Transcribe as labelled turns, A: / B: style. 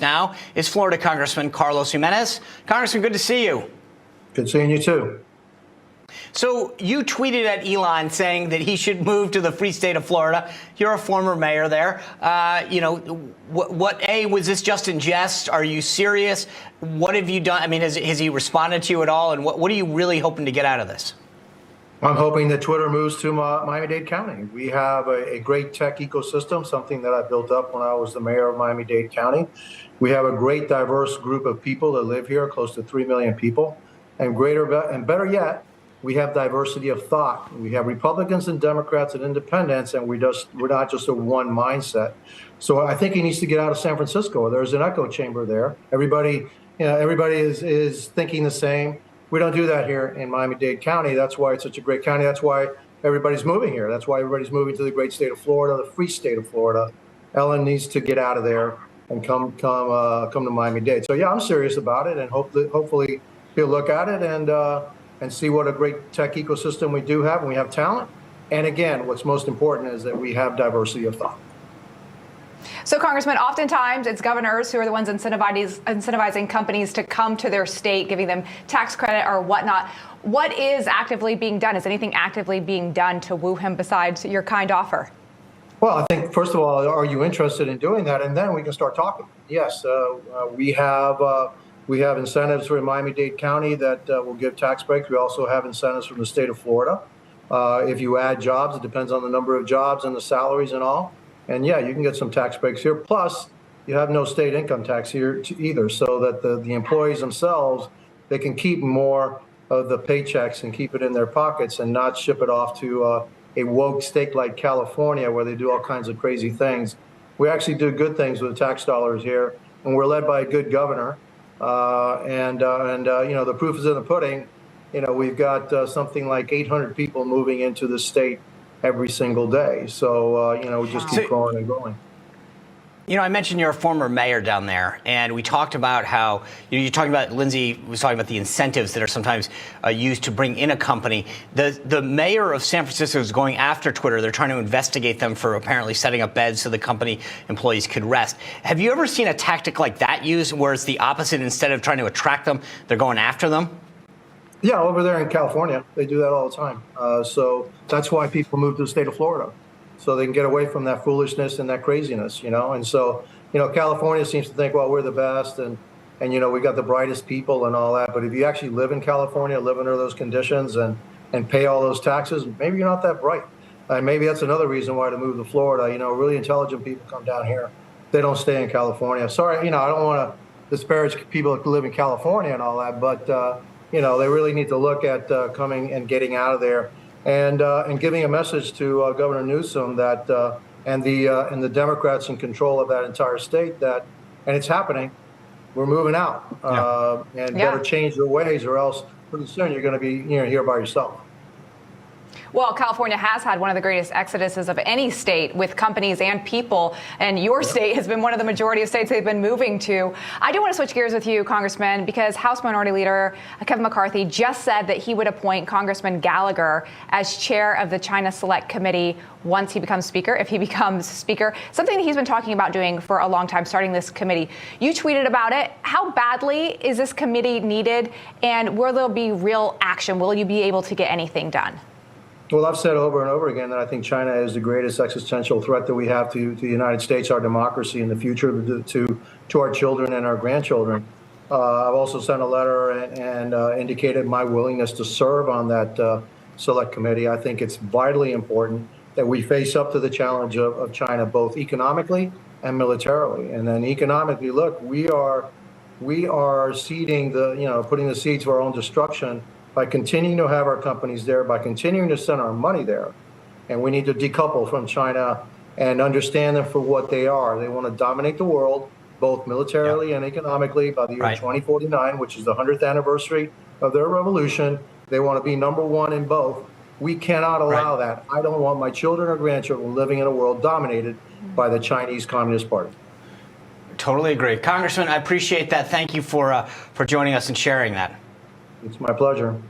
A: Now is Florida Congressman Carlos Gimenez. Congressman, good to see you.
B: Good seeing you too.
A: So you tweeted at Elon saying that he should move to the free state of Florida. You're a former mayor there. Was this just in jest? Are you serious? What have you done? I mean, has he responded to you at all? And what are you really hoping to get out of this?
B: I'm hoping that Twitter moves to Miami-Dade County. We have a great tech ecosystem, something that I built up when I was the mayor of Miami-Dade County. We have a great diverse group of people that live here, close to 3 million people. And better yet, we have diversity of thought. We have Republicans and Democrats and independents, and we're not just a one mindset. So I think he needs to get out of San Francisco. There's an echo chamber there. Everybody is thinking the same. We don't do that here in Miami-Dade County. That's why it's such a great county. That's why everybody's moving here. That's why everybody's moving to the great state of Florida, the free state of Florida. Ellen needs to get out of there and come to Miami-Dade. So yeah, I'm serious about it, and hopefully he'll look at it and see what a great tech ecosystem we do have, and we have talent. And again, what's most important is that we have diversity of thought.
C: So, Congressman, oftentimes it's governors who are the ones incentivizing companies to come to their state, giving them tax credit or whatnot. What is actively being done? Is anything actively being done to woo him besides your kind offer?
B: Well, I think, first of all, are you interested in doing that? And then we can start talking. Yes, we have incentives for Miami-Dade County that will give tax breaks. We also have incentives from the state of Florida. If you add jobs, it depends on the number of jobs and the salaries and all. And yeah, you can get some tax breaks here. Plus, you have no state income tax here either, so that the employees themselves, they can keep more of the paychecks and keep it in their pockets and not ship it off to a woke state like California, where they do all kinds of crazy things. We actually do good things with the tax dollars here, and we're led by a good governor. The proof is in the pudding. We've got something like 800 people moving into the state every single day. So, we just keep growing and growing.
A: I mentioned you're a former mayor down there, and we talked about how you're talking about, Lindsay was talking about the incentives that are sometimes used to bring in a company. The mayor of San Francisco is going after Twitter. They're trying to investigate them for apparently setting up beds so the company employees could rest. Have you ever seen a tactic like that used, where it's the opposite? Instead of trying to attract them, they're going after them?
B: Yeah, over there in California, they do that all the time. So that's why people move to the state of Florida, so they can get away from that foolishness and that craziness, And so, California seems to think, well, we're the best, and we got the brightest people and all that. But if you actually live in California, live under those conditions and pay all those taxes, maybe you're not that bright. And maybe that's another reason why to move to Florida. Really intelligent people come down here. They don't stay in California. Sorry, I don't want to disparage people that live in California and all that, but, they really need to look at coming and getting out of there. And giving a message to Governor Newsom that and the Democrats in control of that entire state and it's happening. We're moving out, better change your ways, or else pretty soon you're going to be here by yourself.
C: Well, California has had one of the greatest exoduses of any state, with companies and people, and your state has been one of the majority of states they've been moving to. I do want to switch gears with you, Congressman, because House Minority Leader Kevin McCarthy just said that he would appoint Congressman Gallagher as chair of the China Select Committee once he becomes speaker, if he becomes speaker, something that he's been talking about doing for a long time, starting this committee. You tweeted about it. How badly is this committee needed, and will there be real action? Will you be able to get anything done?
B: Well, I've said over and over again that I think China is the greatest existential threat that we have to the United States, our democracy, in the future, to our children and our grandchildren. I've also sent a letter and indicated my willingness to serve on that select committee. I think it's vitally important that we face up to the challenge of China, both economically and militarily. And then economically, look, we are seeding putting the seeds for our own destruction by continuing to have our companies there, by continuing to send our money there. And we need to decouple from China and understand them for what they are. They want to dominate the world, both militarily and economically, by the year 2049, which is the 100th anniversary of their revolution. They want to be number one in both. We cannot allow that. I don't want my children or grandchildren living in a world dominated by the Chinese Communist Party.
A: Totally agree. Congressman, I appreciate that. Thank you for joining us and sharing that.
B: It's my pleasure.